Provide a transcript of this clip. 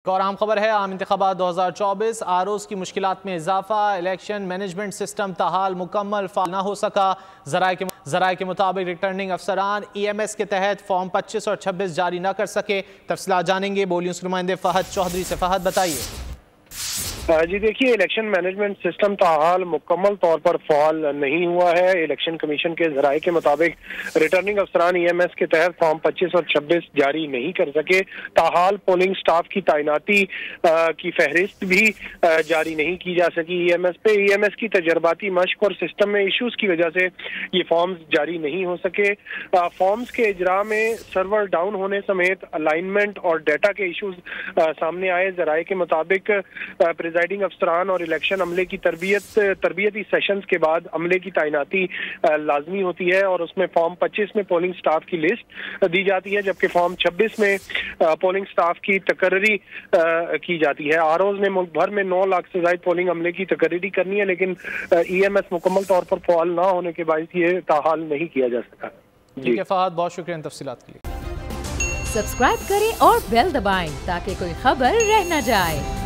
और अहम खबर है, आम इंतखाबात 2024 आरोज़ की मुश्किलात में इजाफा। इलेक्शन मैनेजमेंट सिस्टम ताहाल मुकम्मल फाल ना हो सका। ज़राए के मुताबिक रिटर्निंग अफसरान EMS के तहत फॉर्म 25 और 26 जारी न कर सके। तफसीलात जानेंगे, बोलिए उसके नुमाइंदे फ़हद चौधरी से। फ़हद बताइए। जी देखिए, इलेक्शन मैनेजमेंट सिस्टम ताहाल मुकम्मल तौर पर फाल नहीं हुआ है। इलेक्शन कमीशन के ज़राए के मुताबिक रिटर्निंग अफसरान EMS के तहत फॉर्म 25 और 26 जारी नहीं कर सके। ताहाल पोलिंग स्टाफ की तैनाती की फहरिस्त भी जारी नहीं की जा सकी EMS पे। EMS की तजर्बाती मश्क और सिस्टम में इशूज़ की वजह से ये फॉर्म्स जारी नहीं हो सके। फॉर्म्स के इजरा में सर्वर डाउन होने समेत अलाइनमेंट और डाटा के इशूज़ सामने आए। ज़राए के मुताबिक प्रिजाइडिंग अफसरान और इलेक्शन अमले की तरबियती सेशंस के बाद अमले की तैनाती लाजमी होती है और उसमें फॉर्म 25 में पोलिंग स्टाफ की लिस्ट दी जाती है, जबकि फॉर्म 26 में पोलिंग स्टाफ की तकर्री की जाती है। आरओज ने मुल्क भर में 9 लाख से ज्यादा पोलिंग अमले की तकर्री करनी है, लेकिन EMS मुकम्मल तौर पर फाल ना होने के बायस ये ताहाल नहीं किया जा सका। ठीक है फहद, बहुत शुक्रिया इन तफसीलात के लिए। सब्सक्राइब करें और बेल दबाएं ताकि कोई खबर रह न जाए।